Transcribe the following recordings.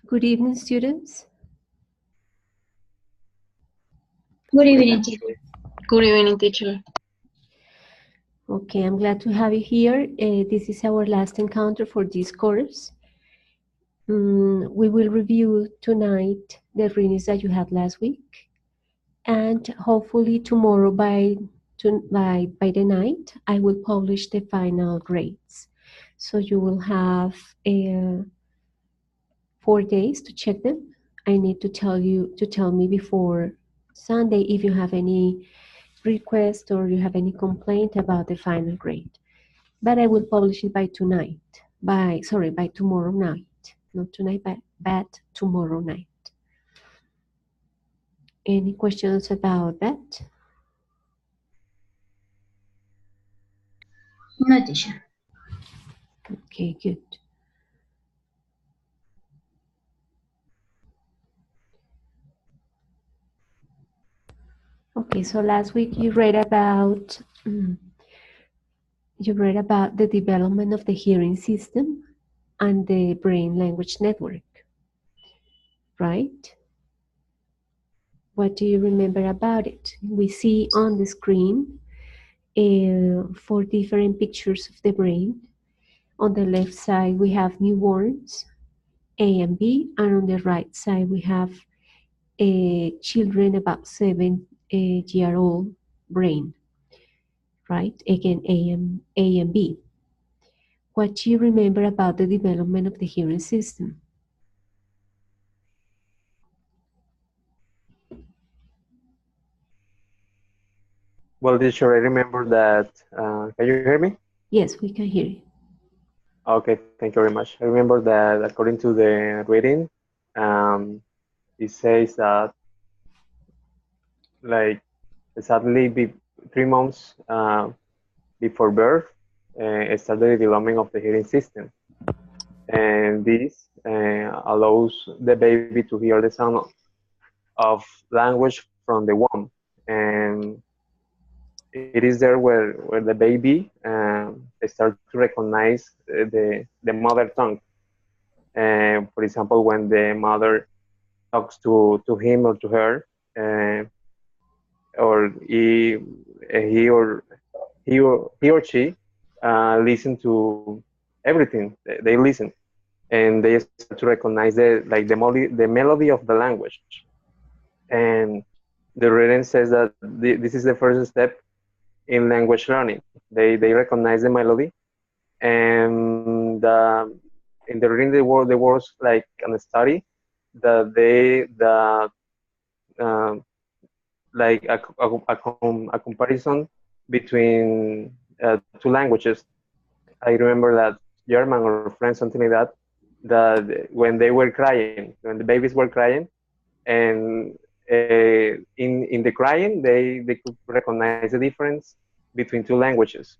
Good evening, students. Good evening, teacher. Good evening, teacher. Okay, I'm glad to have you here. This is our last encounter for this course. We will review tonight the readings that you had last week, and hopefully tomorrow by by the night, I will publish the final grades. So you will have 4 days to check them. I need to tell me before Sunday if you have any request or you have any complaint about the final grade. But I will publish it by tonight. By tomorrow night. Not tonight, but tomorrow night. Any questions about that? No, teacher. Okay, good. Okay, so last week you read about the development of the hearing system and the brain language network, right? What do you remember about it? We see on the screen 4 different pictures of the brain. On the left side, we have newborns, A and B, and on the right side, we have children about 7-year-old brain, right? Again, A and B. What do you remember about the development of the hearing system? Well, teacher, I remember that. Can you hear me? Yes, we can hear you. Okay, thank you very much. I remember that according to the reading, um, it says that like sadly, 3 months before birth, started the development of the hearing system, and this allows the baby to hear the sound of language from the womb, and it is there where the baby starts to recognize the mother tongue. For example, when the mother talks to him or to her, or he or she listen to everything. They listen, and they start to recognize the melody of the language. And the reading says that this is the first step in language learning. They recognize the melody, and in the reading there was like a study that um, like a comparison between 2 languages. I remember that German or French, something like that. That when they were crying, when the babies were crying, and in the crying, they could recognize the difference between 2 languages,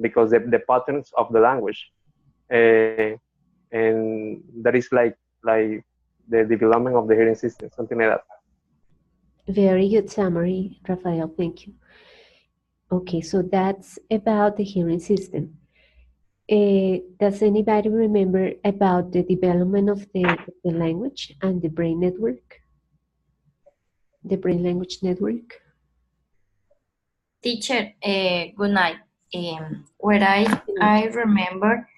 because the patterns of the language, uh, and that is like the development of the hearing system, something like that. Very good summary, Rafael. Thank you. Okay, so that's about the hearing system. Does anybody remember about the development of the language and the brain network? The brain language network? Teacher, good night. What I remember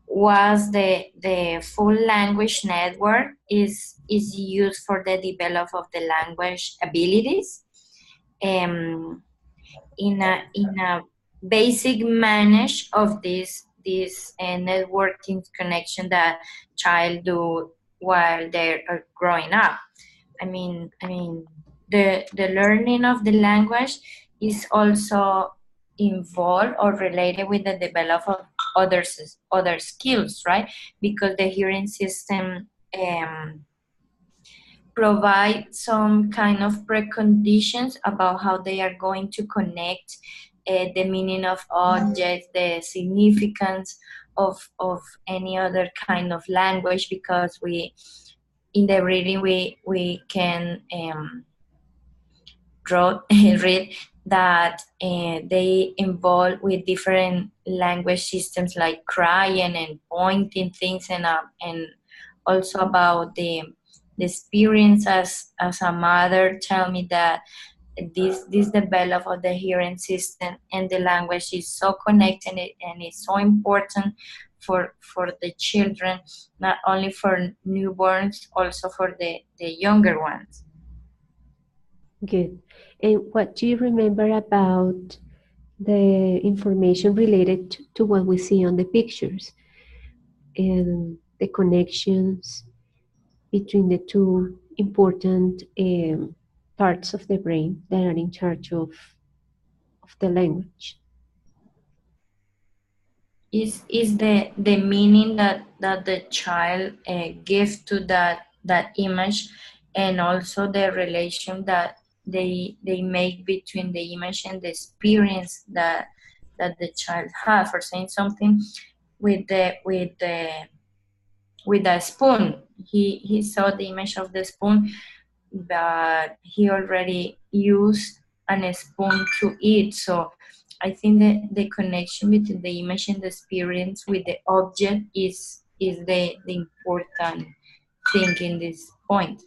was the full language network is used for the development of the language abilities. In a basic manage of this networking connection that child do while they are growing up. I mean the learning of the language is also involved or related with the development of other skills, right? Because the hearing system provide some kind of preconditions about how they are going to connect the meaning of objects, the significance of any other kind of language, because we in the reading we can read that they involve with different language systems like crying and pointing things, and also about the experience as a mother tell me that this develop of the hearing system and the language is so connected, and it's so important for the children, not only for newborns, also for the younger ones. Good. And what do you remember about the information related to what we see on the pictures and the connections between the two important parts of the brain that are in charge of the language? Is the meaning that the child gives to that image, and also the relation that they make between the image and the experience that the child has. For saying something with the spoon, he saw the image of the spoon, but he already used a spoon to eat. So I think that the connection between the image and the experience with the object is the important thing in this point.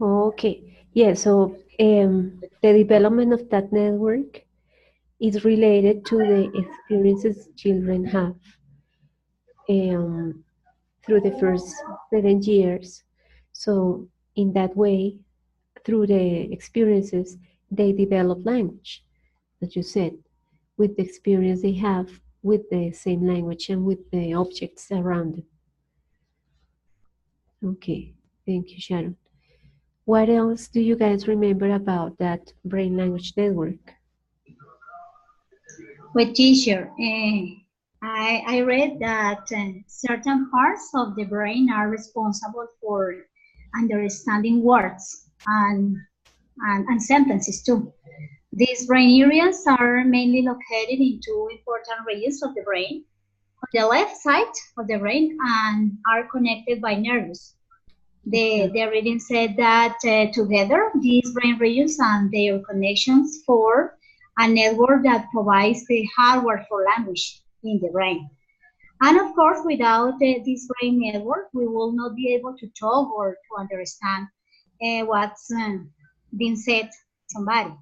Okay, yeah, so the development of that network is related to the experiences children have um, through the first 7 years. So, in that way, through the experiences, they develop language, as you said, with the experience they have with the same language and with the objects around them. Okay, thank you, Sharon. What else do you guys remember about that brain language network? Well, teacher, I read that certain parts of the brain are responsible for understanding words and sentences too. These brain areas are mainly located in two important regions of the brain, on the left side of the brain, and are connected by nerves. The reading said that together, these brain regions and their connections form a network that provides the hardware for language in the brain. And of course, without this brain network, we will not be able to talk or to understand what's being said to somebody.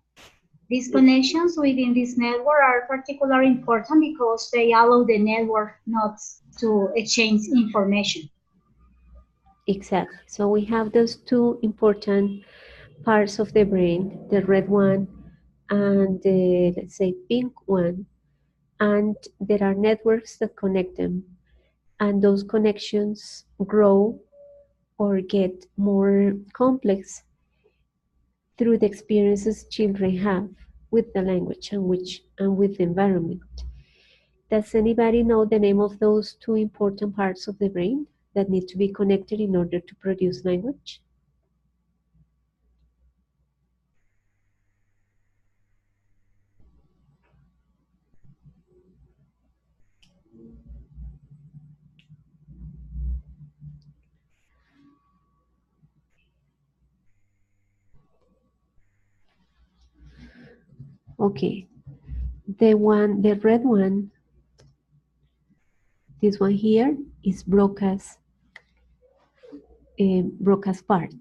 These connections within this network are particularly important because they allow the network nodes to exchange information. Exactly. So we have those two important parts of the brain, the red one and the, let's say, pink one. And there are networks that connect them. And those connections grow or get more complex through the experiences children have with the language and with the environment. Does anybody know the name of those two important parts of the brain that need to be connected in order to produce language? Okay, the red one, this one here is Broca's part.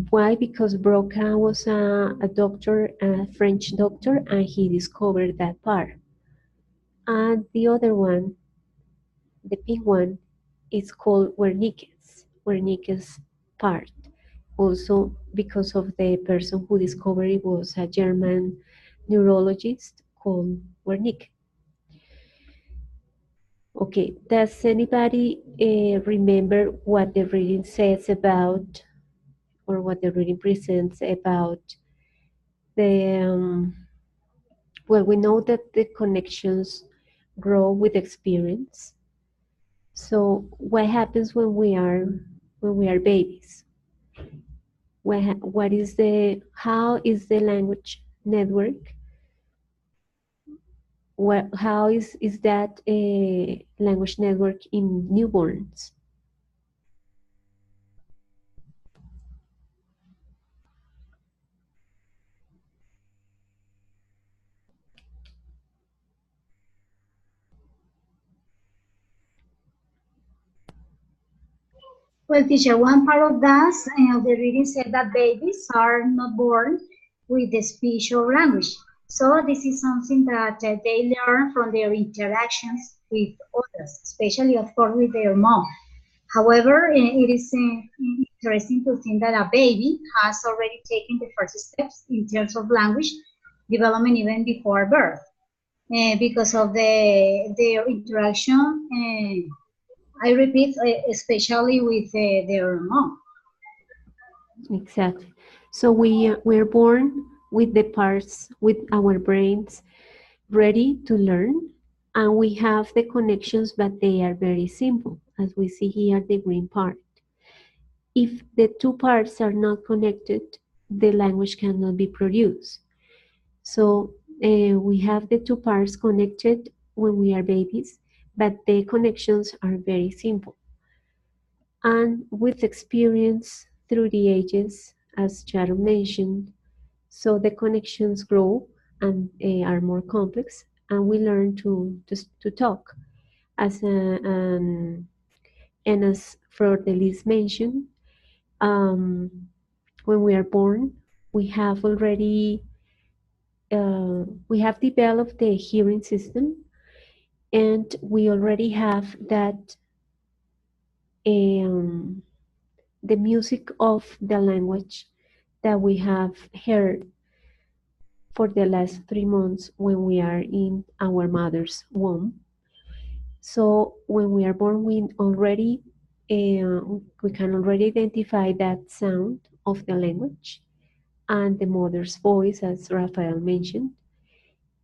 Why? Because Broca was a doctor, a French doctor, and he discovered that part. And the other one, the pink one, is called Wernicke's part. Also because of the person who discovered it was a German neurologist called Wernicke. Okay, does anybody remember what the reading says about, or what the reading presents about the, well, we know that the connections grow with experience. So what happens when we are babies? How is the language network? How is that a language network in newborns? Well, teacher, one part of that, the reading said that babies are not born with the speech or language. So this is something that they learn from their interactions with others, especially, of course, with their mom. However, it is interesting to think that a baby has already taken the first steps in terms of language development even before birth, because of their interaction. I repeat, especially with their mom. Exactly. So we're born with the parts, with our brains ready to learn, and we have the connections, but they are very simple, as we see here, the green part. If the two parts are not connected, the language cannot be produced. So we have the two parts connected when we are babies, but the connections are very simple. And with experience through the ages, as Sharon mentioned, so the connections grow and are more complex, and we learn to talk. As and as Fleur-de-Lis mentioned, when we are born, we have already we have developed the hearing system, and we already have that um, the music of the language that we have heard for the last 3 months when we are in our mother's womb. So when we are born, we can already identify that sound of the language and the mother's voice, as Rafael mentioned.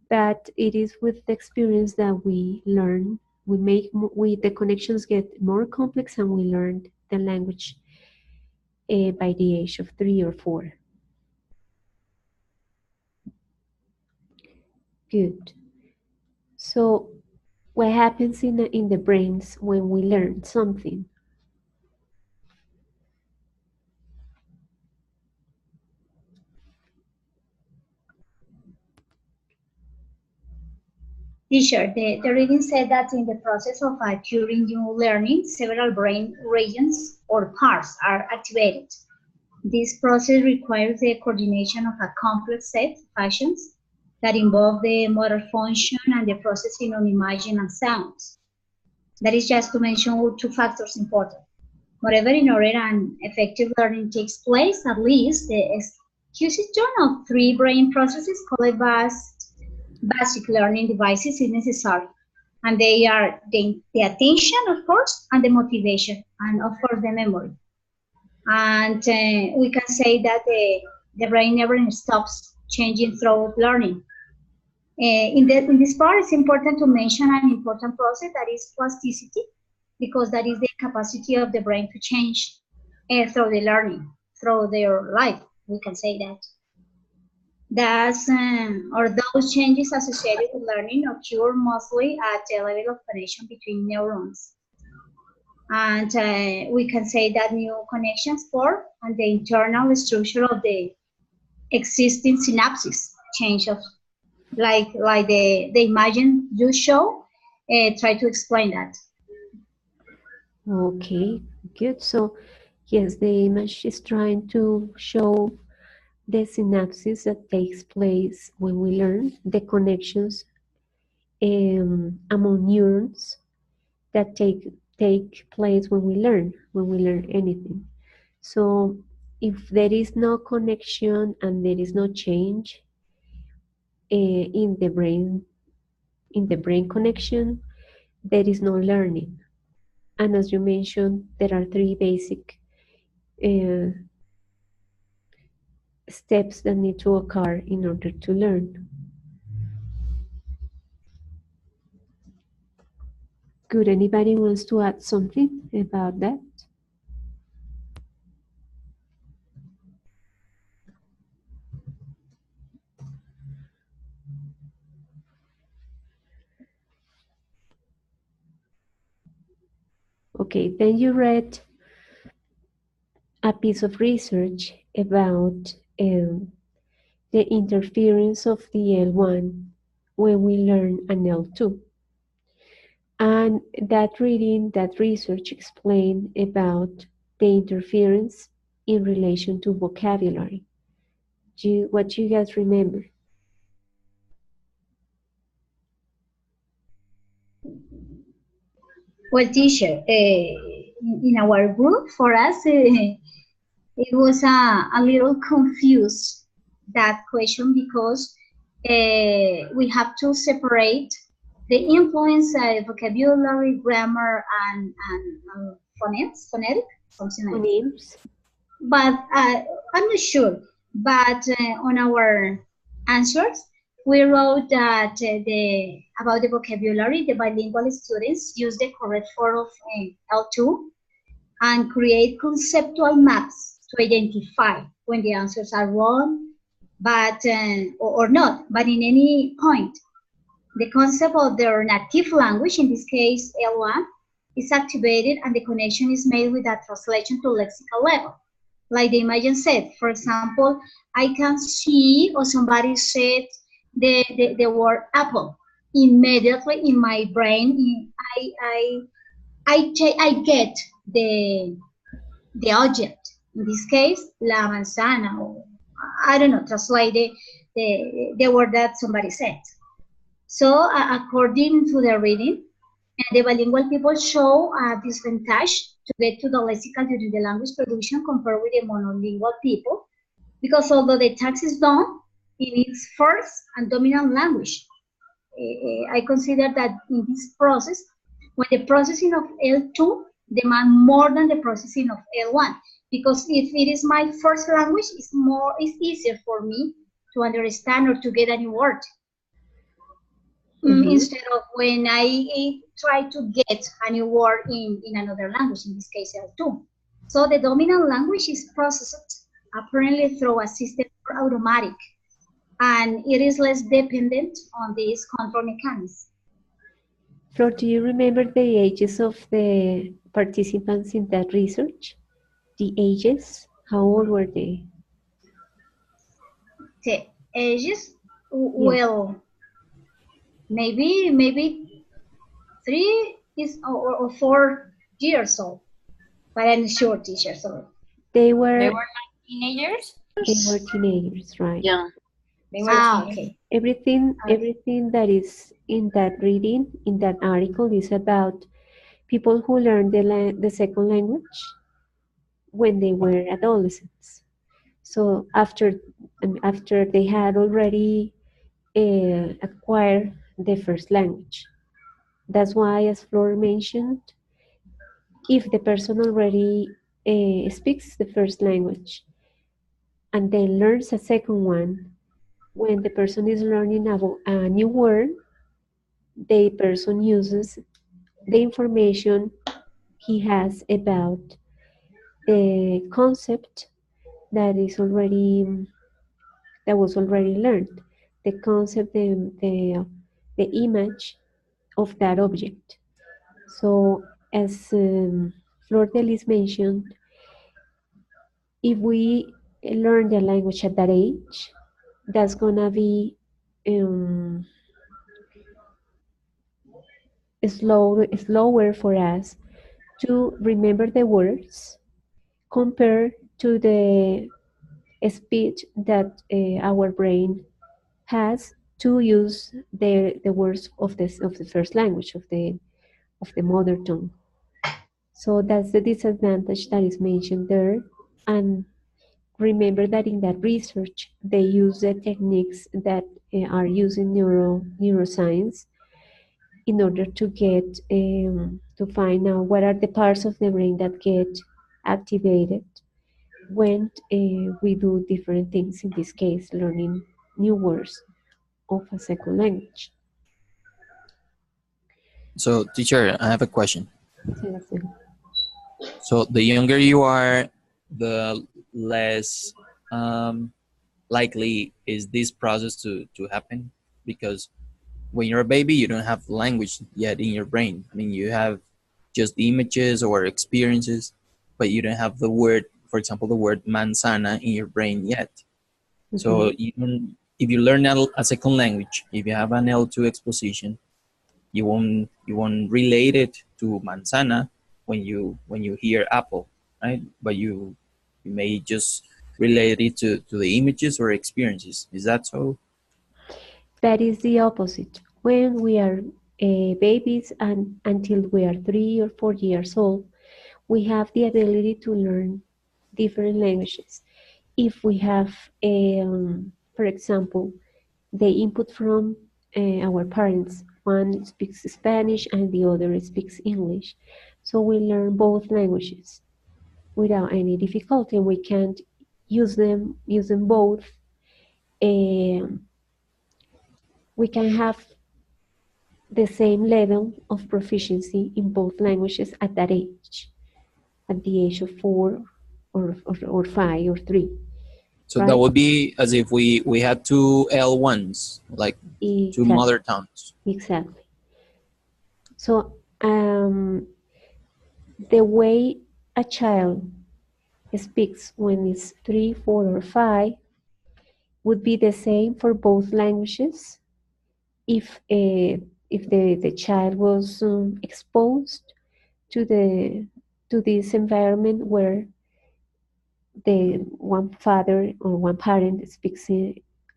But it is with the experience that we learn. The connections get more complex, and we learn the language by the age of 3 or 4. Good. So what happens in the brains when we learn something? Teacher, the reading said that in the process of acquiring new learning, several brain regions or parts are activated. This process requires the coordination of a complex set of actions that involve the motor function and the processing of images and sounds. That is just to mention two factors important. Moreover, in order an effective learning takes place, at least the execution of three brain processes called basic learning devices is necessary. And they are the attention, of course, and the motivation, and of course the memory. And we can say that the brain never stops changing throughout learning. In this part, it's important to mention an important process that is plasticity, because that is the capacity of the brain to change through the learning, through their life, we can say that. Or those changes associated with learning occur mostly at the level of connection between neurons. And we can say that new connections form and the internal structure of the existing synapses change of like the imagine you show. Try to explain that. Okay, good. So yes, the image is trying to show the synapses that takes place when we learn, the connections among neurons that take place when we learn anything. So if there is no connection and there is no change in the brain connection, there is no learning. And as you mentioned, there are three basic uh, steps that need to occur in order to learn. Good. Anybody wants to add something about that? Okay, then you read a piece of research about the interference of the L1 when we learn an L2. And that reading, that research explained about the interference in relation to vocabulary. What do you guys remember? Well, teacher, in our group, for us, it was a little confused, that question, because we have to separate the influence of vocabulary, grammar, and phonetic, something like that. Phonemes. But I'm not sure. But on our answers, we wrote that about the vocabulary, the bilingual students use the correct form of L2 and create conceptual maps to identify when the answers are wrong, but or not. But in any point, the concept of their native language, in this case L1, is activated and the connection is made with a translation to lexical level. Like the image said, for example, I can see or somebody said the word apple. Immediately in my brain, I get the object. In this case, la manzana, or I don't know, translate the word that somebody said. So according to the reading, the bilingual people show a disadvantage to get to the lexical during the language production compared with the monolingual people, because although the task is done in its first and dominant language, I consider that in this process, when the processing of L2 demand more than the processing of L1, because if it is my first language, it's easier for me to understand or to get a new word. Instead of when I try to get a new word in another language, in this case L2. So the dominant language is processed apparently through a system for automatic, and it is less dependent on this control mechanism. Flor, do you remember the ages of the participants in that research? The ages? How old were they? The ages? Well, maybe 3 is or 4 years old, but I'm sure, teacher, sorry. They were They were not teenagers? They were teenagers, right? Yeah. They were teenagers. Okay. Everything that is in that reading, in that article, is about people who learned the second language when they were adolescents. So after they had already acquired the first language. That's why, as Flor mentioned, if the person already speaks the first language and then learns a second one, when the person is learning a new word, the person uses the information he has about the concept that was already learned, the concept, the image of that object. So, as Flor Delis mentioned, if we learn the language at that age, that's gonna be slower for us to remember the words compared to the speed that our brain has to use the words of the first language of the mother tongue. So that's the disadvantage that is mentioned there. And remember that in that research, they use the techniques that are used in neuroscience in order to get to find out what are the parts of the brain that get activated when we do different things, in this case learning new words of a second language. So, teacher, I have a question. Sebastián. So, the younger you are, the less likely is this process to happen, because when you're a baby, you don't have language yet in your brain. I mean, you have just images or experiences, but you don't have the word, for example, the word manzana in your brain yet. So even if you learn a second language, if you have an L2 exposition, you won't relate it to manzana when you hear apple, right? But you may just relate it to the images or experiences. Is that so? That is the opposite. When we are babies and until we are 3 or 4 years old, we have the ability to learn different languages. If we have, for example, the input from our parents, one speaks Spanish and the other speaks English, so we learn both languages without any difficulty. We can use them both. We can have the same level of proficiency in both languages at that age, at the age of 4 or 5 or 3. So right? that would be as if we had two L1s, like two Exactly. mother tongues. Exactly. So the way a child speaks when it's 3, 4, or 5 would be the same for both languages if the child was exposed to this environment where the one father or one parent speaks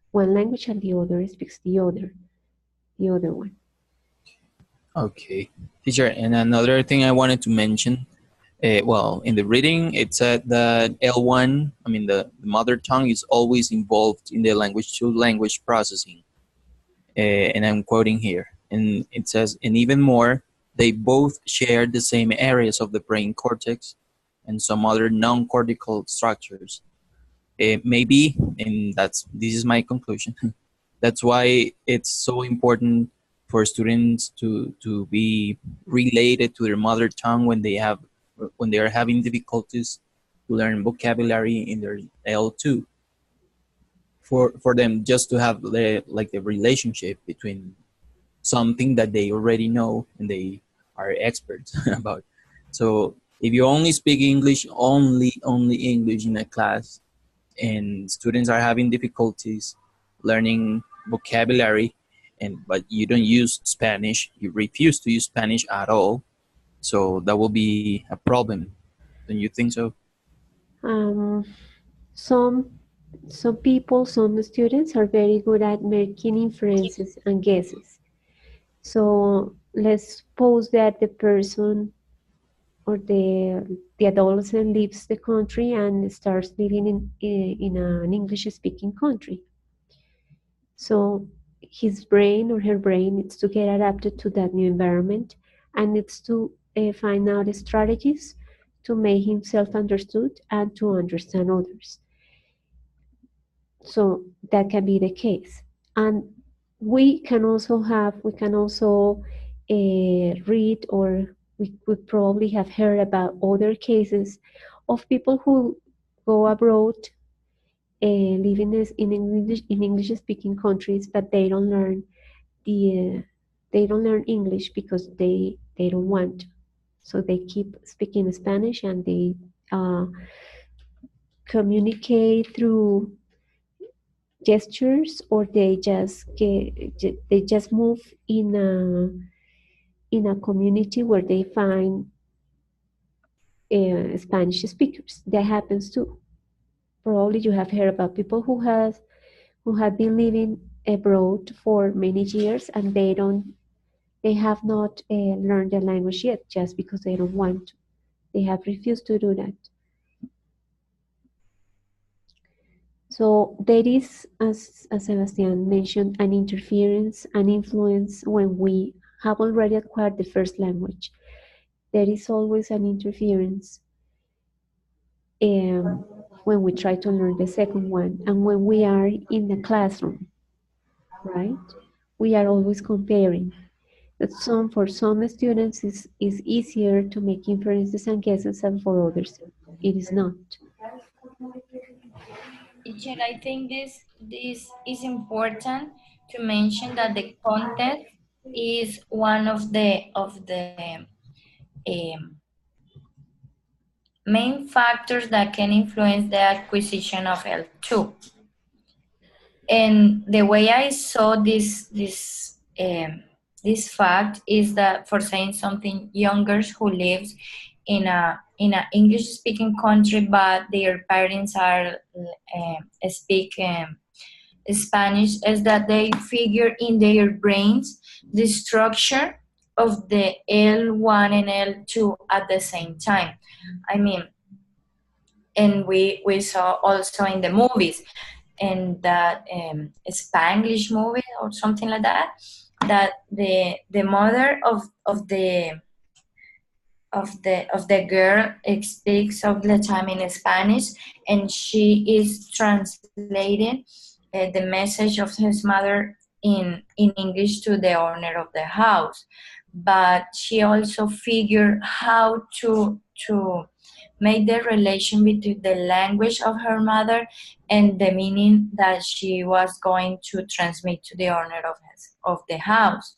one language and the other speaks the other one. Okay, teacher. And another thing I wanted to mention, well, in the reading, it said that L1, I mean the mother tongue, is always involved in the language-to-language processing. And I'm quoting here. And it says, and even more, they both share the same areas of the brain cortex and some other non-cortical structures. Maybe, and this is my conclusion, that's why it's so important for students to be related to their mother tongue when they are having difficulties to learn vocabulary in their L2, for them just to have the relationship between something that they already know and they are experts about. So if you only speak English, only English in a class, and students are having difficulties learning vocabulary, but you don't use Spanish, you refuse to use Spanish at all, so that will be a problem. Don't you think so? Um, some people, some students are very good at making inferences and guesses. So let's suppose that the person or the adolescent leaves the country and starts living in an English-speaking country. So his brain or her brain needs to get adapted to that new environment and needs to find out strategies to make himself understood and to understand others. So that can be the case. And we can also read, or we could probably have heard about other cases of people who go abroad, living in English speaking countries, but they don't learn English because they don't want to. So they keep speaking Spanish and they communicate through gestures, or they just move in a community where they find Spanish speakers. That happens too. Probably you have heard about people who have been living abroad for many years and they have not learned the language yet, just because they don't want to. They have refused to do that. So there is, as Sebastian mentioned, an interference, an influence when we have already acquired the first language. There is always an interference when we try to learn the second one, and when we are in the classroom, right? We are always comparing. That for some students is easier to make inferences and guesses, and for others it is not. Teacher, I think this is important to mention that the content is one of the um, main factors that can influence the acquisition of L2. And the way I saw this fact is that for saying something, youngers who lives in a English speaking country, but their parents are speak Spanish, is that they figure in their brains the structure of the L1 and L2 at the same time. I mean, and we saw also in the movies, and that Spanglish movie or something like that, that the mother of the girl speaks all the time in Spanish, and she is translating the message of his mother in English to the owner of the house. But she also figured how to make the relation between the language of her mother and the meaning that she was going to transmit to the owner of the house.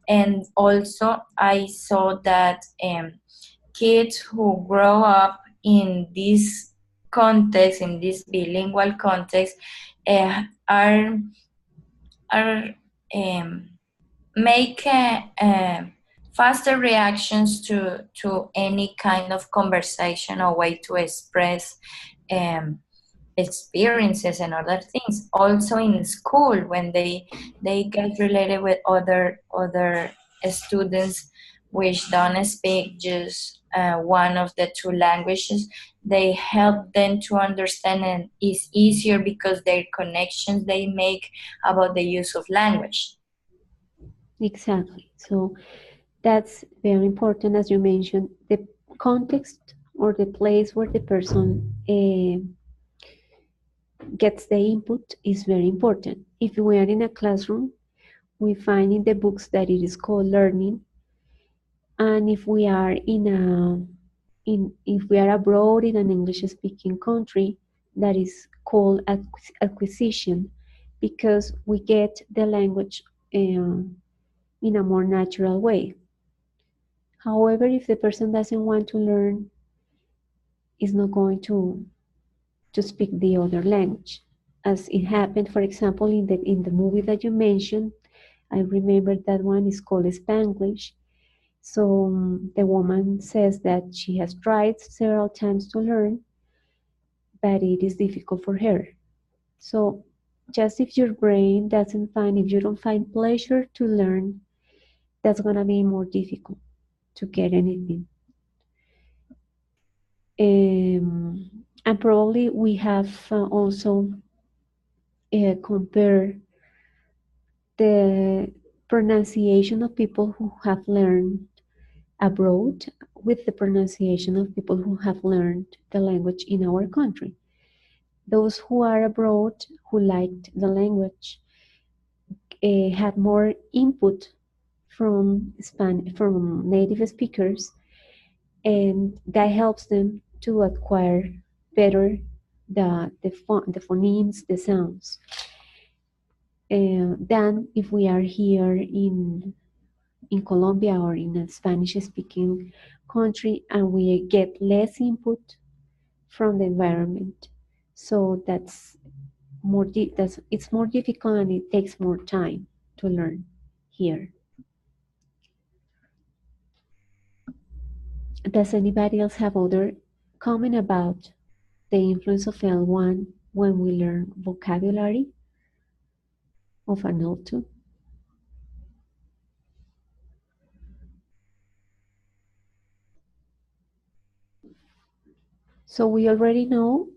And also I saw that kids who grow up in this context, in this bilingual context, are um, make faster reactions to any kind of conversation or way to express um, experiences and other things. Also in school, when they get related with other students which don't speak just one of the two languages, they help them to understand, and it's easier because their connections they make about the use of language. Exactly. So that's very important, as you mentioned. The context or the place where the person gets the input is very important. If we are in a classroom, we find in the books that it is called learning, and if we are if we are abroad in an English-speaking country, that is called acquisition, because we get the language in a more natural way. However, if the person doesn't want to learn, is not going to speak the other language, as it happened, for example, in the movie that you mentioned. I remember that one is called Spanglish. So the woman says that she has tried several times to learn, but it is difficult for her. So just if your brain doesn't find, if you don't find pleasure to learn, that's gonna be more difficult to get anything. And probably we have also compare the pronunciation of people who have learned abroad with the pronunciation of people who have learned the language in our country. Those who are abroad who liked the language had more input from native speakers, and that helps them to acquire better the phonemes, the sounds, than if we are here in Colombia or in a Spanish-speaking country and we get less input from the environment. So it's more difficult and it takes more time to learn here. Does anybody else have other comment about the influence of L1 when we learn vocabulary of an L2? So we already know,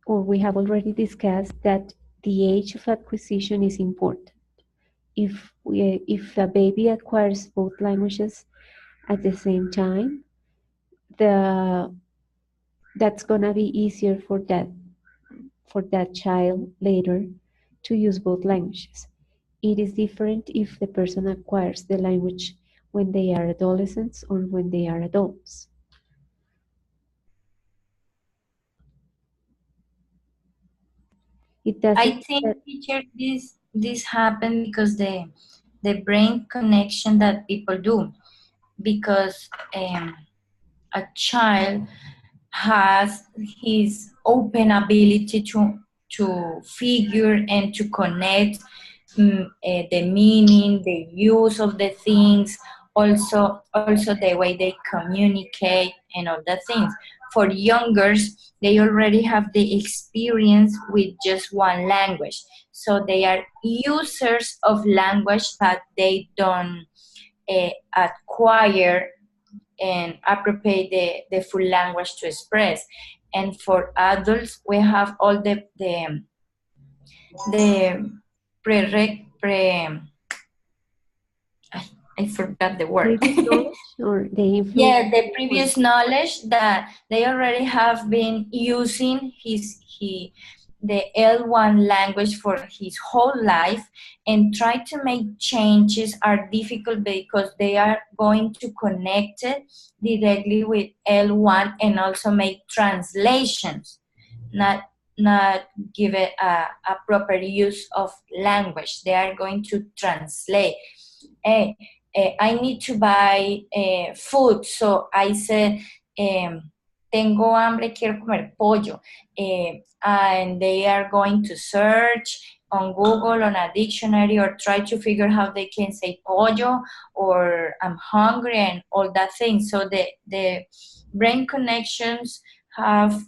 or we have already discussed, that the age of acquisition is important. If a baby acquires both languages at the same time, that's gonna be easier for that child later to use both languages. It is different if the person acquires the language when they are adolescents or when they are adults. It doesn't. I think, teacher, this happened because the brain connection that people do, because a child has his open ability to figure and to connect the meaning, the use of the things, also the way they communicate and all the things. For youngers, they already have the experience with just one language, so they are users of language, but they don't acquire and appropriate the full language to express. And for adults, we have all the I forgot the word. Previous knowledge or the influence? Yeah, the previous knowledge that they already have been using the L1 language for his whole life, and try to make changes are difficult because they are going to connect it directly with L1 and also make translations, not give it a proper use of language. They are going to translate. I need to buy food, so I said, tengo hambre, quiero comer pollo. And they are going to search on Google, on a dictionary, or try to figure out how they can say pollo, or I'm hungry, and all that thing. So the brain connections have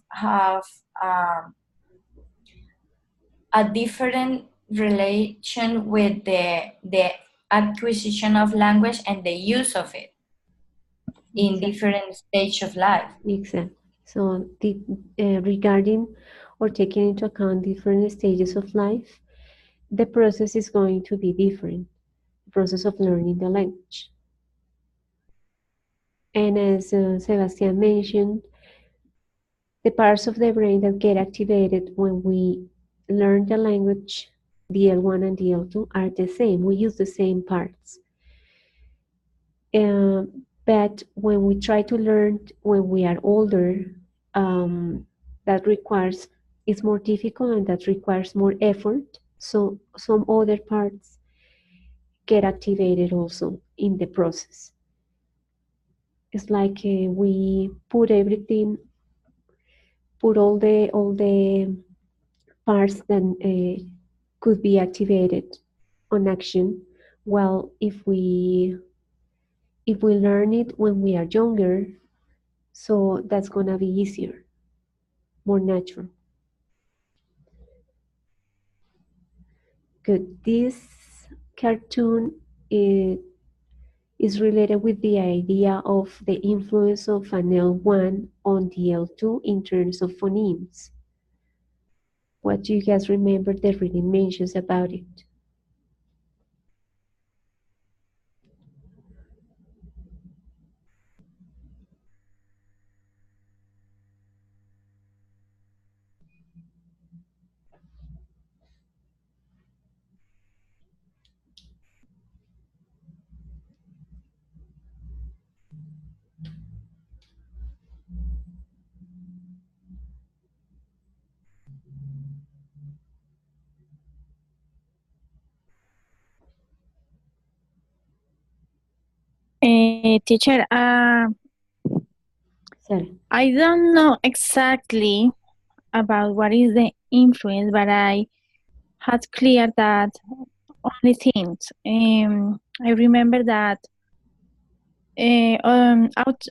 a different relation with the acquisition of language and the use of it in different stage of life. Exactly. So regarding or taking into account different stages of life, the process is going to be different, the process of learning the language. And as Sebastian mentioned, the parts of the brain that get activated when we learn the language, the L1 and the L2, are the same. We use the same parts. But when we try to learn when we are older, that requires, it's more difficult and that requires more effort. So some other parts get activated also in the process. It's like we put everything, put all the parts that could be activated on action. Well, if we learn it when we are younger, so that's gonna be easier, more natural. Good. This cartoon is related with the idea of the influence of an L1 on the L2 in terms of phonemes. What do you guys remember the reading mentions about it? Teacher, Sarah. I don't know exactly about what is the influence, but I had clear that only things. I remember that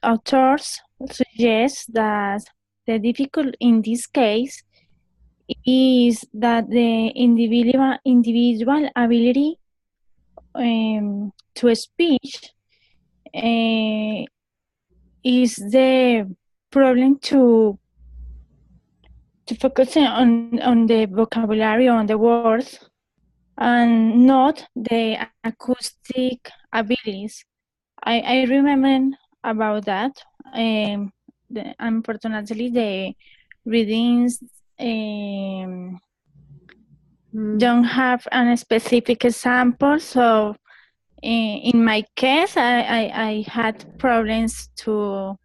authors suggest that the difficult in this case is that the individual ability to speech is the problem to focus on the vocabulary, on the words, and not the acoustic abilities. I remember about that. Unfortunately, the readings don't have a specific example, so in my case, I had problems to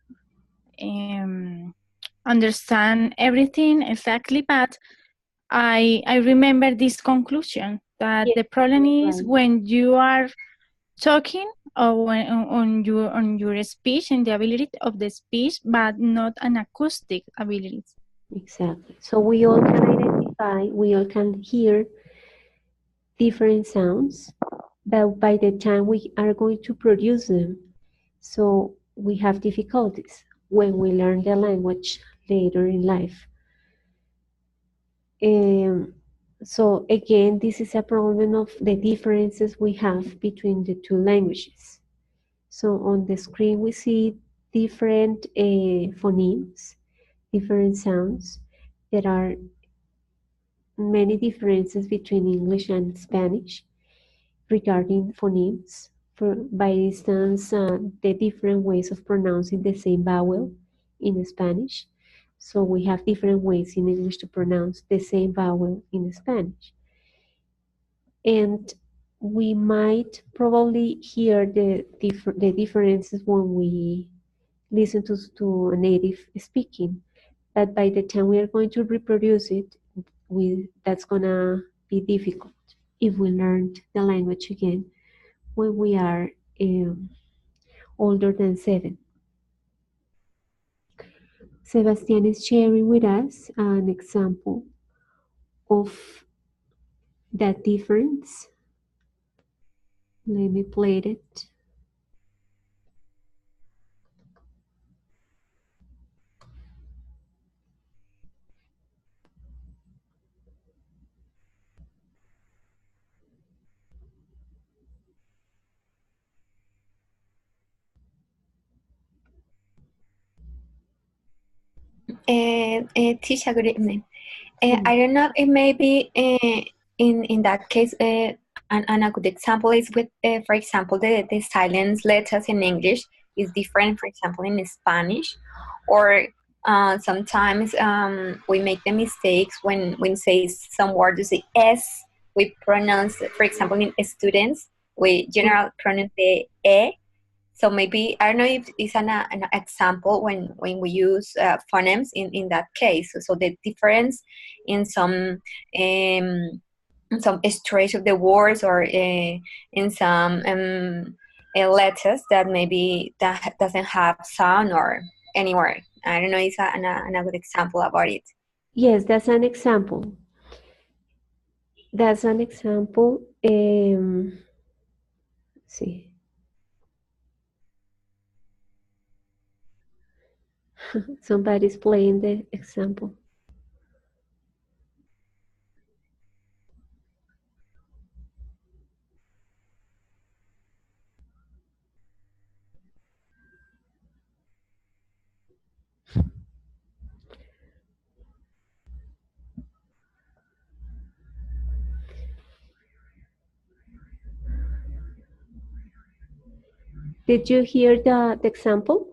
understand everything exactly, but I remember this conclusion that the problem is when you are talking or when on your speech and the ability of the speech, but not an acoustic ability. Exactly. So we all can identify, we all can hear different sounds, but by the time we are going to produce them, so we have difficulties when we learn the language later in life. So again, this is a problem of the differences we have between the two languages. So on the screen we see different phonemes, different sounds. There are many differences between English and Spanish regarding phonemes. By instance, the different ways of pronouncing the same vowel in Spanish. So we have different ways in English to pronounce the same vowel in Spanish. And we might probably hear the differences when we listen to a native speaking. But by the time we are going to reproduce it, that's gonna be difficult if we learned the language again when we are older than 7. Sebastian is sharing with us an example of that difference. Let me play it. Teacher, good evening. I don't know if maybe in that case, a good example is with, for example, the silent letters in English is different, for example, in Spanish, or sometimes we make the mistakes when say some word you say S, we pronounce, for example, in students, we generally pronounce the E. So maybe, I don't know if it's an example when we use phonemes in that case. So the difference in some stretch of the words, or in some letters that maybe that doesn't have sound or anywhere. I don't know, it's a good example about it. Yes, that's an example. That's an example. Let's see. Somebody's playing the example. Did you hear the example?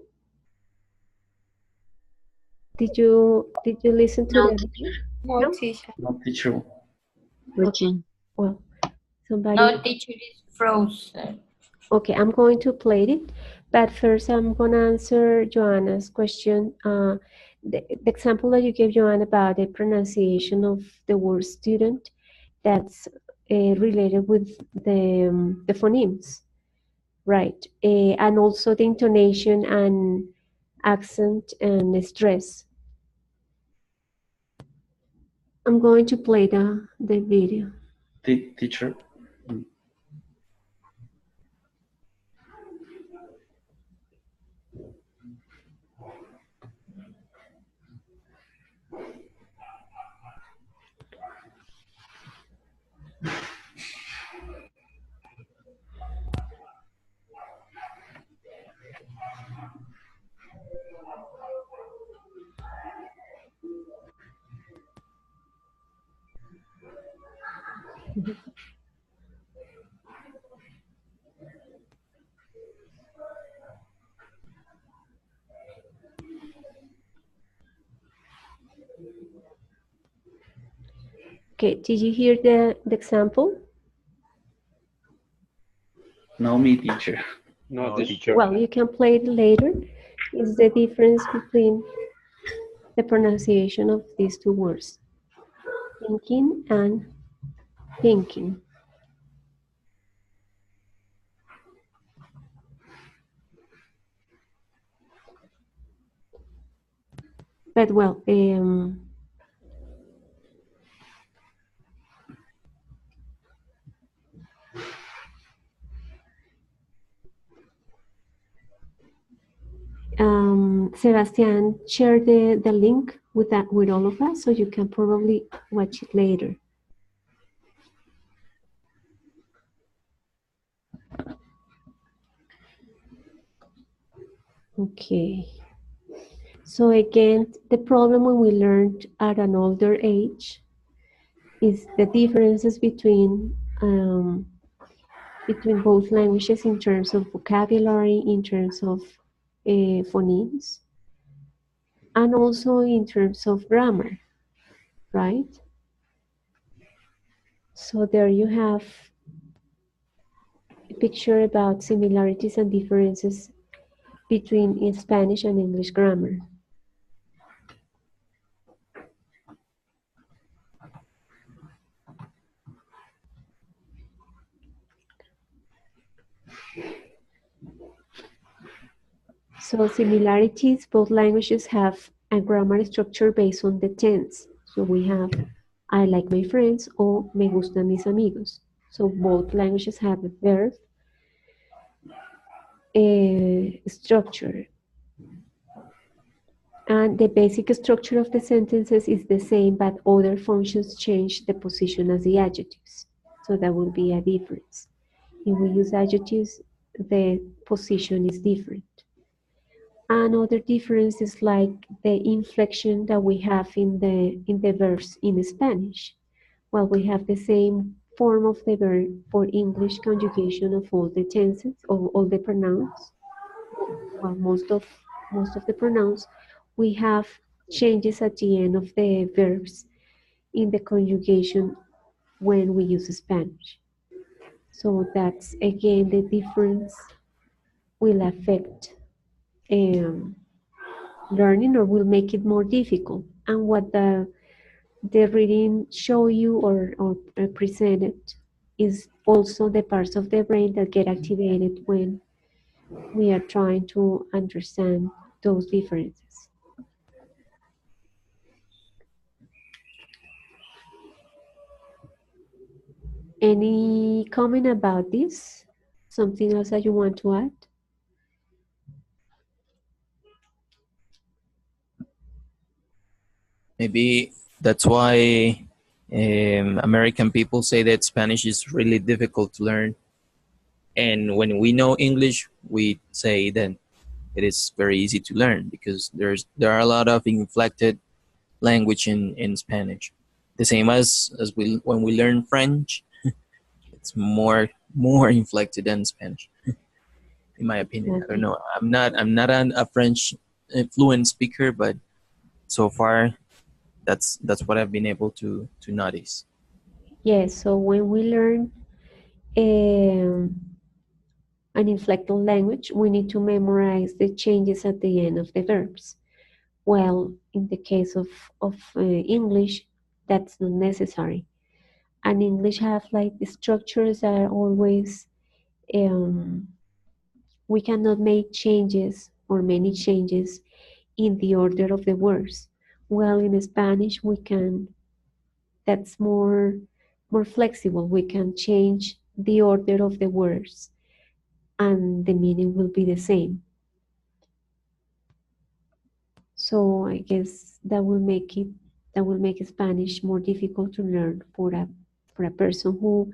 Did you listen to the video? No, teacher. No, teacher. Okay. Well, somebody. No, teacher is frozen. Okay, I'm going to play it, but first I'm going to answer Joanna's question. The example that you gave, Joanna, about the pronunciation of the word student, that's related with the phonemes, right? And also the intonation and accent and stress. I'm going to play the video. Teacher. Okay, did you hear the example? No, me, teacher. No, teacher. Well, you can play it later. It's the difference between the pronunciation of these two words, thinking and thinking. But well, Sebastian shared the link with all of us, so you can probably watch it later. Okay. So again, the problem when we learned at an older age is the differences between both languages in terms of vocabulary, in terms of phonemes, and also in terms of grammar, right? So there you have a picture about similarities and differences between Spanish and English grammar. So similarities, both languages have a grammar structure based on the tense. So we have I like my friends or me gustan mis amigos. So both languages have a verb structure. And the basic structure of the sentences is the same, but other functions change the position as the adjectives. So that will be a difference. If we use adjectives, the position is different. Another difference is like the inflection that we have in the verbs in Spanish. Well, we have the same form of the verb for English conjugation of all the tenses, of all the pronouns. Well, most of the pronouns, we have changes at the end of the verbs in the conjugation when we use Spanish. So that's again the difference will affect learning or will make it more difficult. And what the reading show you or presented is also the parts of the brain that get activated when we are trying to understand those differences. Any comment about this? Something else that you want to add? Maybe that's why American people say that Spanish is really difficult to learn. And when we know English, we say that it is very easy to learn because there are a lot of inflected language in Spanish. The same as when we learn French, it's more inflected than Spanish, in my opinion. Okay. I don't know. I'm not a French fluent speaker, but so far that's what I've been able to notice. Yes, so when we learn an inflected language, we need to memorize the changes at the end of the verbs. Well, in the case of English, that's not necessary. And English have like the structures that are always, we cannot make changes or many changes in the order of the words. Well, in Spanish, we can, that's more flexible. We can change the order of the words and the meaning will be the same. So I guess that will make Spanish more difficult to learn for a person who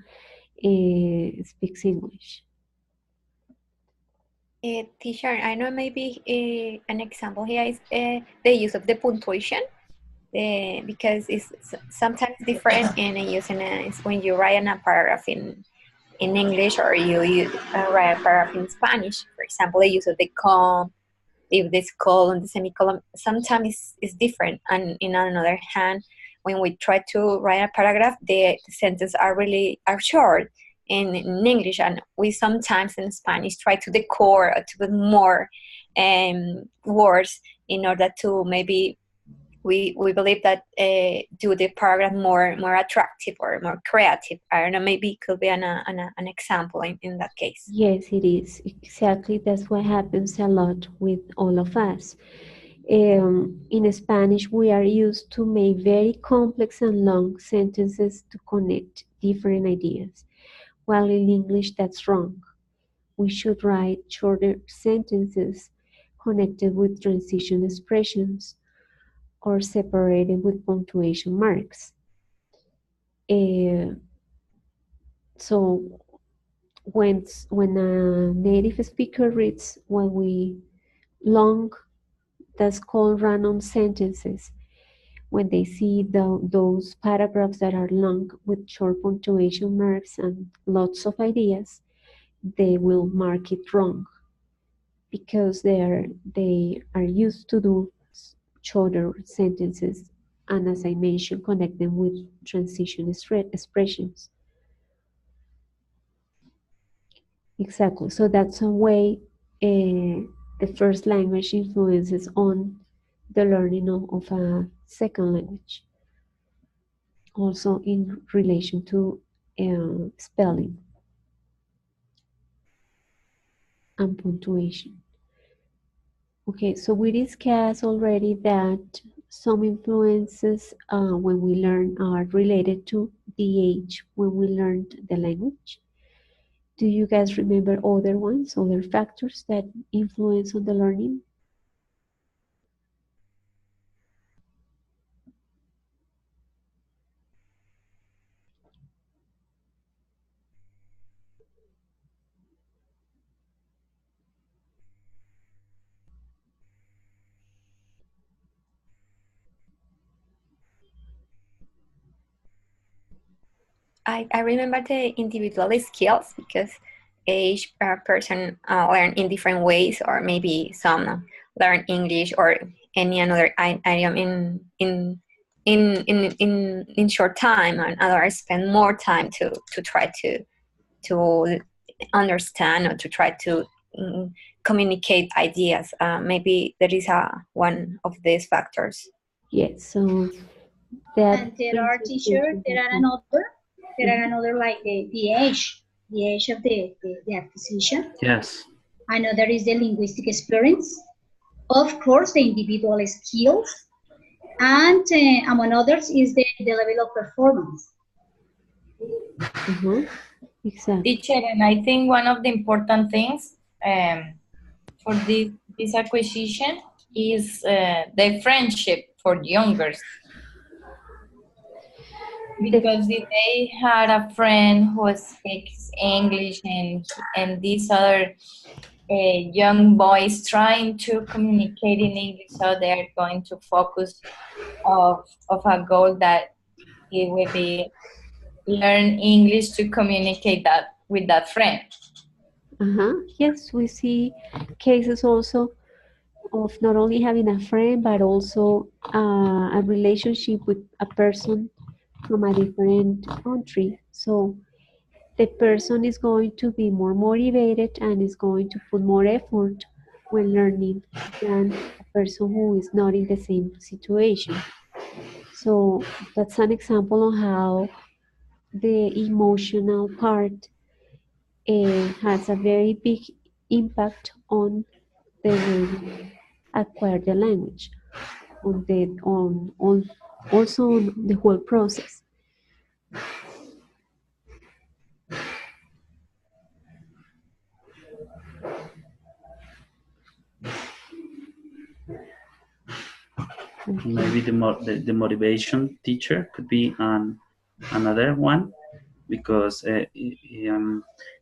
speaks English. Teacher, I know maybe an example here is the use of the punctuation, because it's sometimes different in using it's when you write in a paragraph in English or you write a paragraph in Spanish. For example, the use of the comma, if this colon, the semicolon, sometimes is different. And in another hand, when we try to write a paragraph, the sentences are short in English, and we sometimes in Spanish try to decor to put more words in order to maybe we believe that do the paragraph more attractive or more creative. I don't know, maybe it could be an example in that case. Yes, it is. Exactly. That's what happens a lot with all of us. In Spanish, we are used to make very complex and long sentences to connect different ideas, while in English, that's wrong. We should write shorter sentences connected with transition expressions or separated with punctuation marks. So when a native speaker reads what we long, that's called random sentences. When they see those paragraphs that are long with short punctuation marks and lots of ideas, they will mark it wrong because they are used to do shorter sentences, and as I mentioned, connect them with transition expressions. Exactly. So that's a way the first language influences on the learning of a second language. Also in relation to spelling and punctuation. Okay, so we discussed already that some influences when we learn are related to the age when we learned the language. Do you guys remember other ones, other factors that influence on the learning? I remember the individual skills because each person learn in different ways, or maybe some learn English or any another idiom in short time, and others spend more time to try to understand or to try to communicate ideas. Maybe that is one of these factors. Yes, so that And there brings are me teacher, to there are another like the age of the acquisition. Yes. Another is the linguistic experience. Of course, the individual skills, and among others is the level of performance. Exactly. Teacher, and I think one of the important things for this acquisition is the friendship for youngers. Because if they had a friend who speaks English and these other young boys trying to communicate in English, so they're going to focus of a goal that it will be learn English to communicate that with that friend. Yes, we see cases also of not only having a friend, but also a relationship with a person from a different country. So the person is going to be more motivated and is going to put more effort when learning than a person who is not in the same situation. So that's an example of how the emotional part has a very big impact on the way we acquire the language, on also on the whole process. Maybe the motivation teacher could be another one, because it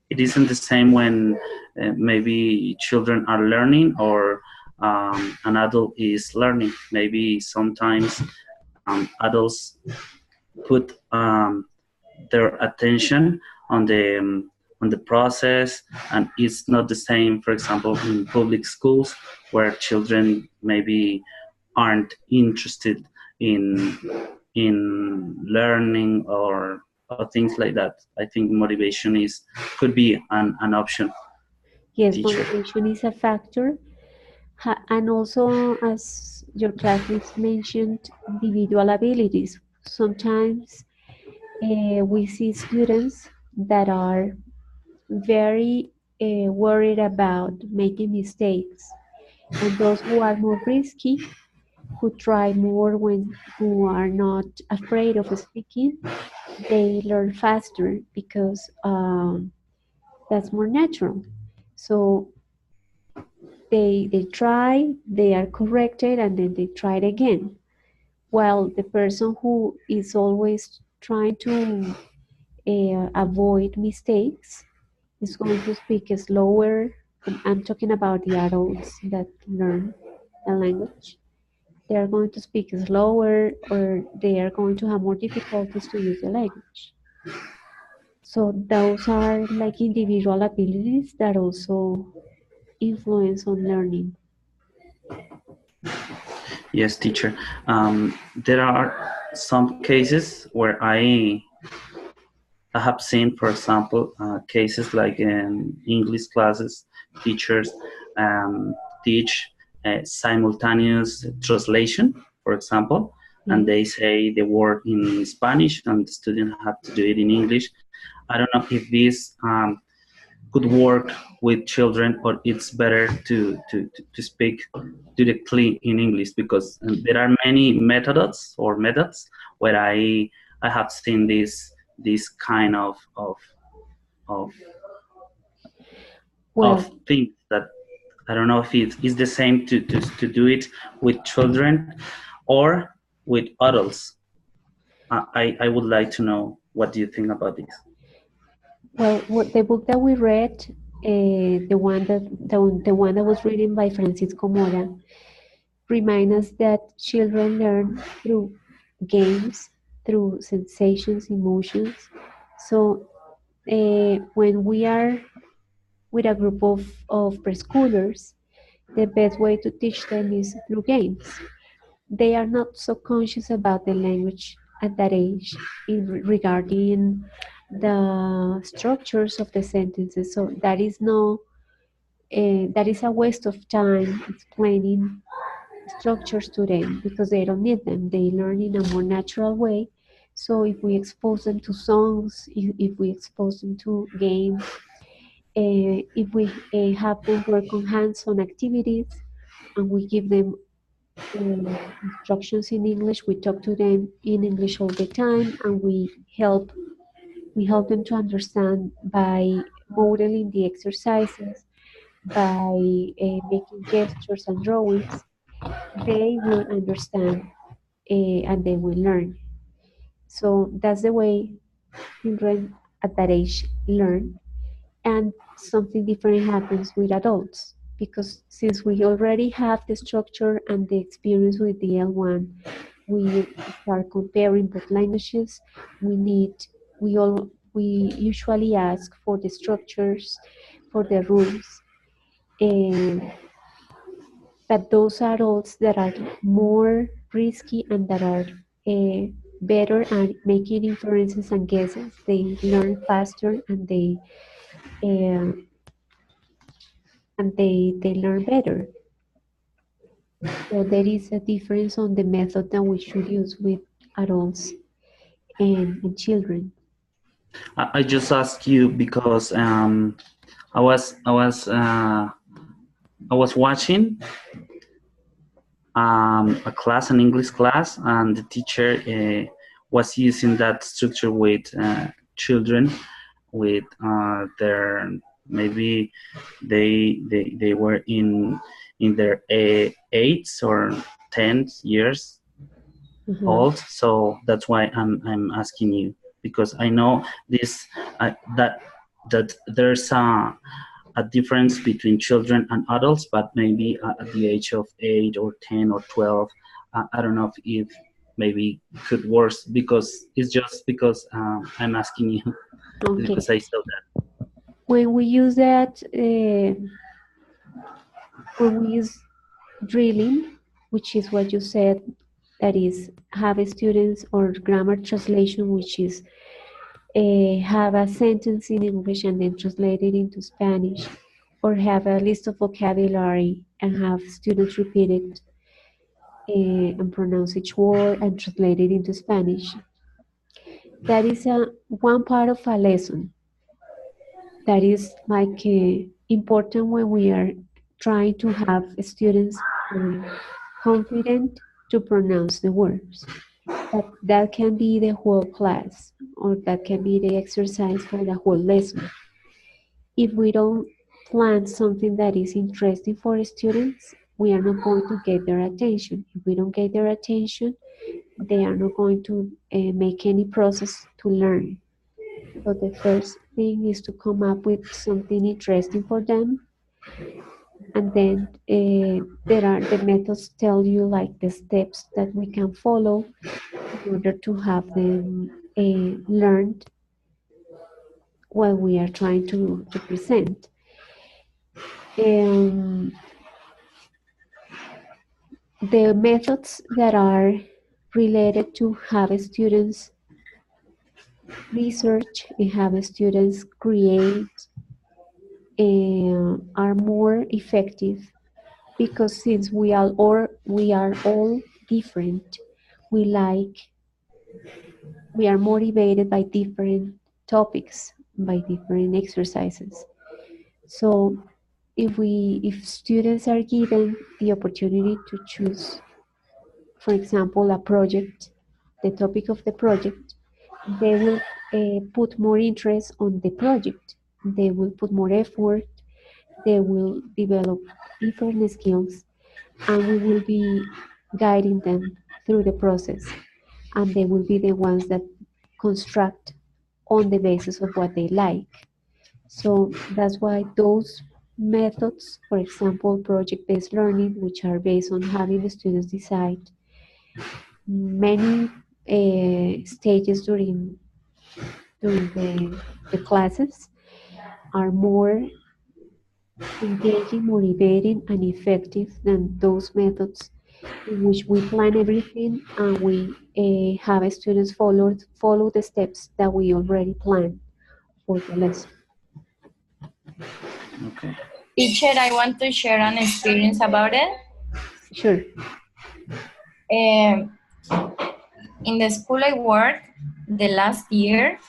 isn't the same when maybe children are learning or an adult is learning. Maybe sometimes adults put their attention on the process, and it's not the same, for example, in public schools where children maybe aren't interested in learning or things like that. I think motivation could be an option. Yes, Teacher. motivation is a factor. And also, as your classmates mentioned, individual abilities. Sometimes we see students that are very worried about making mistakes, and those who are more risky, who try more when who are not afraid of speaking, they learn faster because that's more natural. So they try, they are corrected, and then they try it again. While the person who is always trying to avoid mistakes is going to speak slower, I'm talking about the adults that learn a language. They are going to speak slower, or they are going to have more difficulties to use the language. So those are like individual abilities that also influence on learning. Yes, teacher. There are some cases where I have seen, for example, cases like in English classes, teachers teach simultaneous translation, for example, and they say the word in Spanish and the student have to do it in English. I don't know if this could work with children, or it's better to speak directly in English, because there are many methods where I have seen this kind of Well, things that I don't know if it is the same to do it with children or with adults. I would like to know, what do you think about this? well, the book that we read, the one that was written by Francisco Mora, remind us that children learn through games, through sensations, emotions. So when we are with a group of preschoolers, the best way to teach them is through games. They are not so conscious about the language at that age regarding the structures of the sentences. So that is no, that is a waste of time explaining structures to them, because they don't need them. They learn in a more natural way. So if we expose them to songs, if we expose them to games, if we have them work on hands-on activities, and we give them instructions in English, we talk to them in English all the time, and we help them to understand by modeling the exercises, by making gestures and drawings. They will understand and they will learn. So that's the way children at that age learn. And something different happens with adults, because since we already have the structure and the experience with the L1, we start comparing both languages. We usually ask for the structures, for the rules, and but those adults that are more risky and that are better at making inferences and guesses, they learn faster, uh, and they learn better. So there is a difference on the method that we should use with adults and children. I just ask you because I was I was uh, I was watching a class, an English class, and the teacher was using that structure with children, with their, maybe they were in their 8th or 10th years old. So that's why I'm asking you, because I know this that there's a difference between children and adults, but maybe at the age of 8 or 10 or 12, I don't know if maybe could worse, because it's just because I'm asking you. Okay. Because I saw that. When we use that, when we use drilling, which is what you said, that is have students, or grammar translation, which is have a sentence in English and then translate it into Spanish, or have a list of vocabulary and have students repeat it and pronounce each word and translate it into Spanish. That is one part of a lesson that is like important when we are trying to have students confident to pronounce the words. But that can be the whole class, or that can be the exercise for the whole lesson. If we don't plan something that is interesting for students, we are not going to get their attention. If we don't get their attention, they are not going to make any process to learn. So the first thing is to come up with something interesting for them, And then the methods tell you like the steps that we can follow in order to have them learned what we are trying to present. The methods that are related to have students research and have students create are more effective because since we are all different, we are motivated by different topics, by different exercises. So if students are given the opportunity to choose, for example, a project, the topic of the project, they will put more interest on the project. They will put more effort. They will develop different skills, and we will be guiding them through the process. And they will be the ones that construct on the basis of what they like. So that's why those methods, for example, project-based learning, which are based on having the students decide many stages during the classes, are more engaging, motivating, and effective than those methods in which we plan everything and we have students follow the steps that we already planned for the lesson. Okay. Teacher, I want to share an experience about it. Sure. In the school I work, the last year,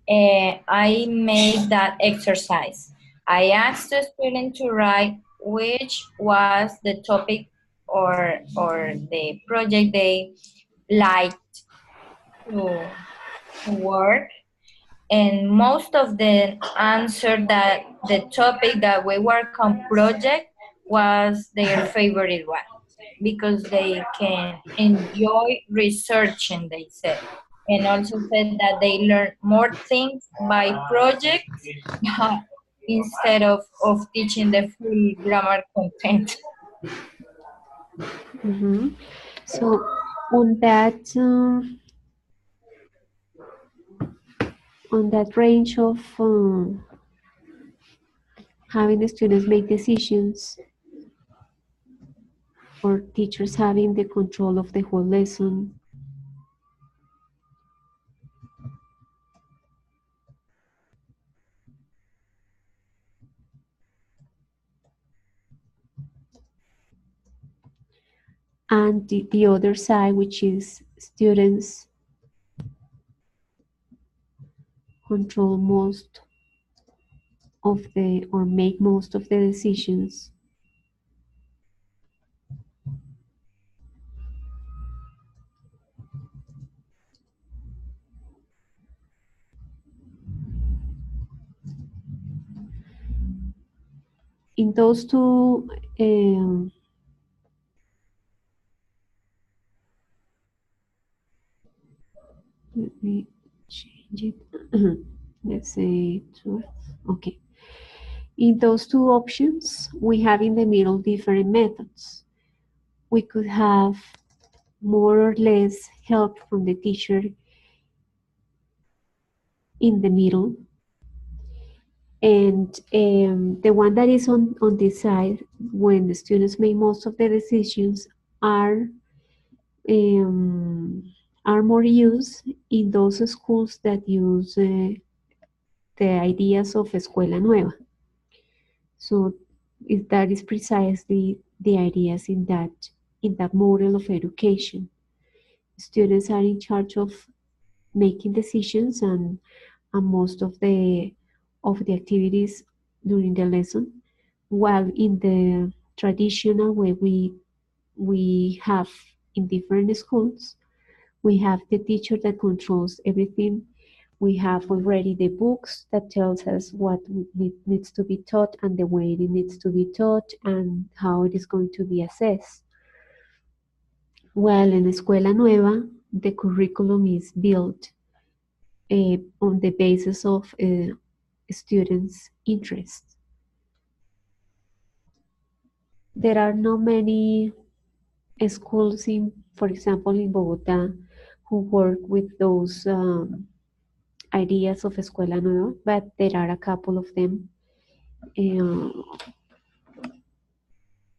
I made that exercise. I asked the student to write which was the topic or the project they liked to work, and most of them answered that the topic that we work on project was their favorite one because they can enjoy researching, they said, and also said that they learn more things by projects instead of teaching the full grammar content. Mm-hmm. So on that range of having the students make decisions or teachers having the control of the whole lesson, and the other side, which is students control most of the or make most of the decisions. In those two let me change it. Let's say 12. Okay. In those two options, we have in the middle different methods. We could have more or less help from the teacher in the middle. And the one that is on this side, when the students make most of the decisions, are more used in those schools that use the ideas of Escuela Nueva. So that is precisely the ideas in that model of education. Students are in charge of making decisions and most of the activities during the lesson, while in the traditional way we have in different schools, we have the teacher that controls everything. We have already the books that tells us what needs to be taught and the way it needs to be taught and how it is going to be assessed. While in Escuela Nueva, the curriculum is built on the basis of students' interests. There are not many schools in, for example, in Bogota, who work with those ideas of Escuela Nueva, but there are a couple of them.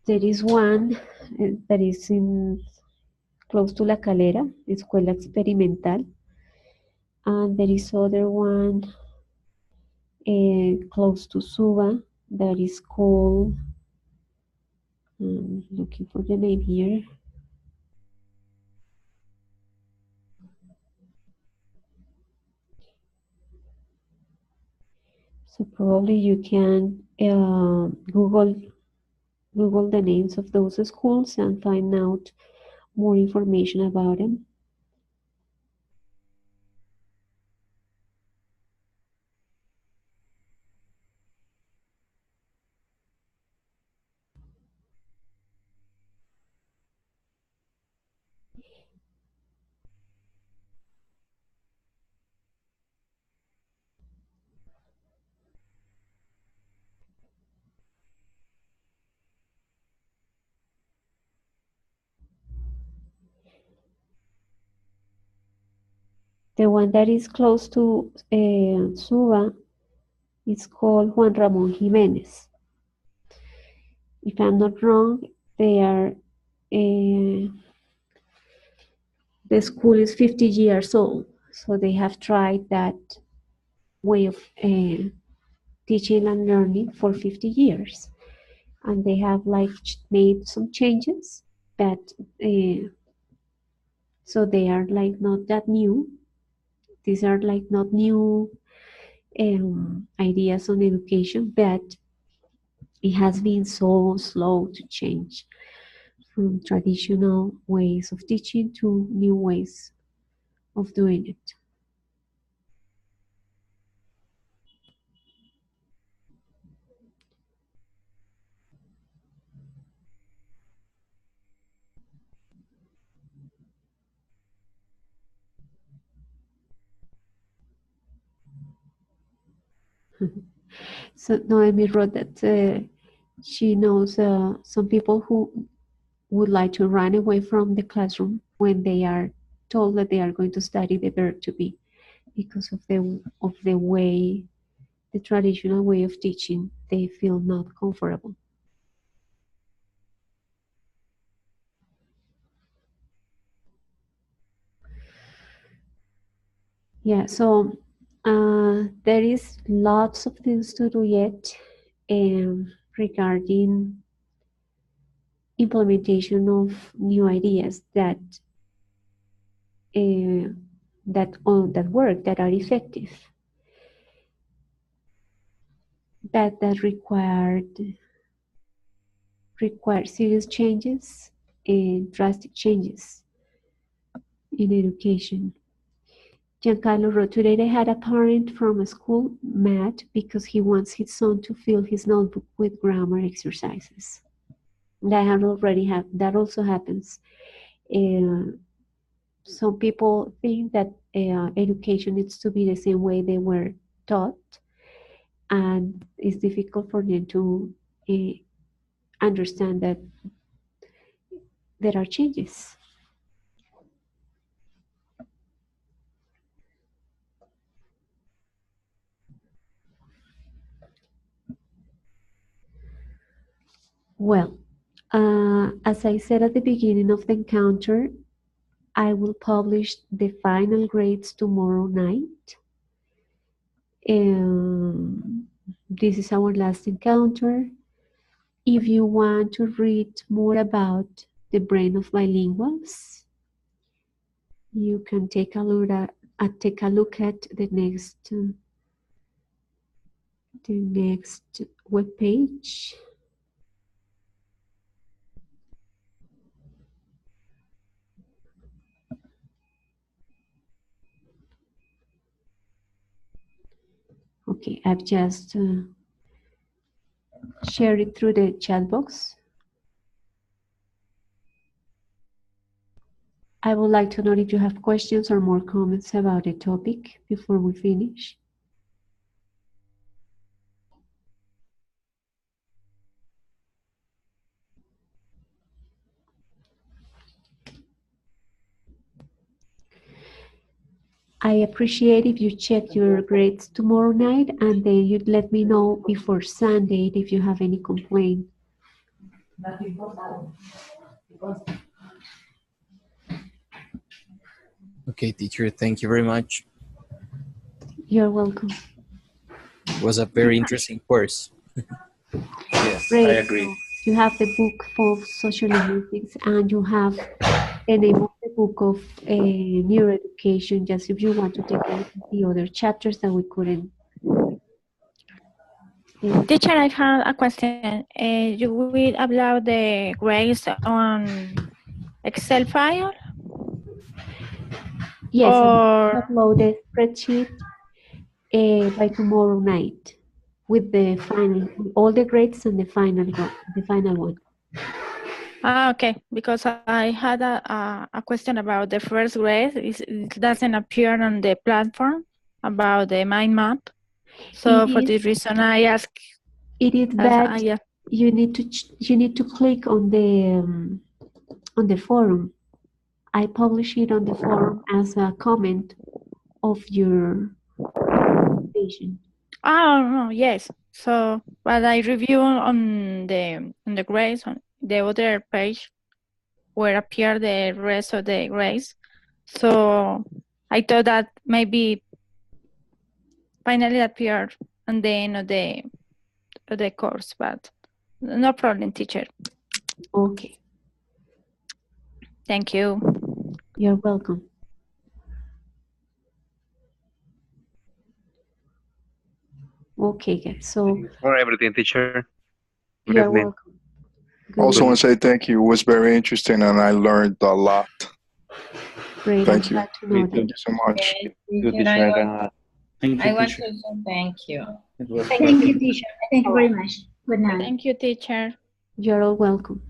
There is one that is in close to La Calera, Escuela Experimental, and there is other one close to Suba that is called, looking for the name here. So probably you can Google the names of those schools and find out more information about them. The one that is close to Suba is called Juan Ramón Jiménez. If I'm not wrong, they are the school is 50 years old, so they have tried that way of teaching and learning for 50 years, and they have like made some changes, but so they are like not that new. These are like not new ideas on education, but it has been so slow to change from traditional ways of teaching to new ways of doing it. So Noemi wrote that she knows some people who would like to run away from the classroom when they are told that they are going to study the verb to be, because of the way, the traditional way of teaching, they feel not comfortable. Yeah, so there is lots of things to do yet regarding implementation of new ideas that that work, that are effective, but that require serious changes and drastic changes in education. Giancarlo wrote, today they had a parent from a school mad because he wants his son to fill his notebook with grammar exercises. That also happens. Some people think that education needs to be the same way they were taught, and it's difficult for them to understand that there are changes. Well, as I said at the beginning of the encounter, I will publish the final grades tomorrow night. This is our last encounter. If you want to read more about the brain of bilinguals, you can take a look at the next web page. Okay, I've just shared it through the chat box. I would like to know if you have questions or more comments about the topic before we finish. I appreciate if you check your grades tomorrow night and then you'd let me know before Sunday if you have any complaint. Okay, teacher, thank you very much. You're welcome. It was a very interesting course. Yes, Great. I agree. So you have the book of social linguistics and you have the name of the book of neuroeducation, just if you want to take a look at the other chapters that we couldn't. Teacher, I have a question. You will upload the grades on Excel file? Yes, Or I will upload the spreadsheet by tomorrow night with the final, all the grades and the final one. okay, because I had a question about the first grade. It doesn't appear on the platform about the mind map. So for this reason, I ask. It is that you need to click on the forum. I publish it on the forum as a comment of your presentation. Oh no, yes. So, but I review on the grades on the other page where appear the rest of the grades. So I thought that maybe finally appeared on the end of the course, but no problem, teacher. Okay. Thank you. You're welcome. Okay, guys. So thanks for everything, teacher. Good you're evening. welcome. Also want to say thank you. It was very interesting and I learned a lot. Great. Thank you. Glad to know that. Thank you so much. I want to say thank you. Thank you, teacher. Thank you very much. Good night. Thank you, teacher. You're all welcome.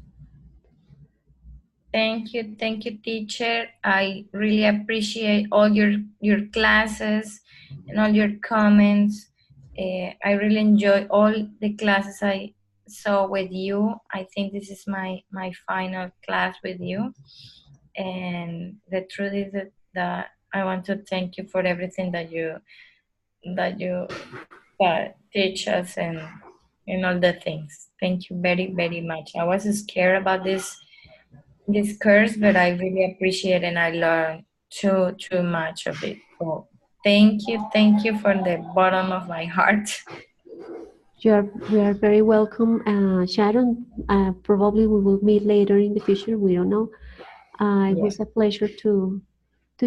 Thank you, teacher. I really appreciate all your classes and all your comments. I really enjoy all the classes I saw with you. I think this is my final class with you. And the truth is that I want to thank you for everything that you teach us and all the things. Thank you very, very much. I was scared about this course, but I really appreciate it and I learned too much of it. So thank you from the bottom of my heart. We are very welcome, Sharon. Probably we will meet later in the future. We don't know. It was a pleasure to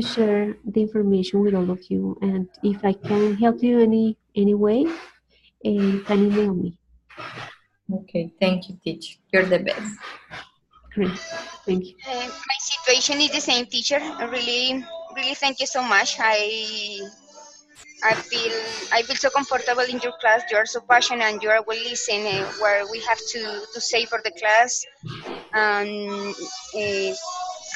share the information with all of you. And if I can help you any way, you can email me. Okay, thank you, teacher. You're the best. Great, thank you. My situation is the same, teacher. Really thank you so much. I feel so comfortable in your class. You are so passionate and you are well listening where we have to say for the class.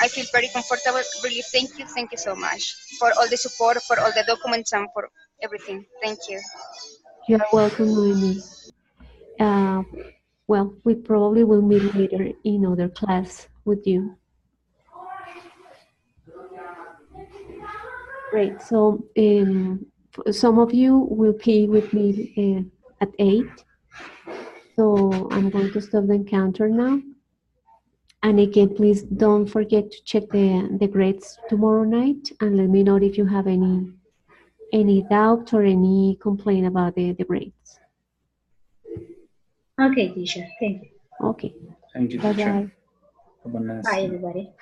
I feel very comfortable. Really thank you so much for all the support, for all the documents and for everything. Thank you. You are welcome, Noemi. Well, we probably will meet later in other class with you. Great. So some of you will be with me at 8. So I'm going to stop the encounter now. And again, please don't forget to check the grades tomorrow night and let me know if you have any doubt or any complaint about the grades. Okay, teacher. Thank you. Okay. Thank you, teacher. Bye-bye. Have a nice Bye, day. everybody.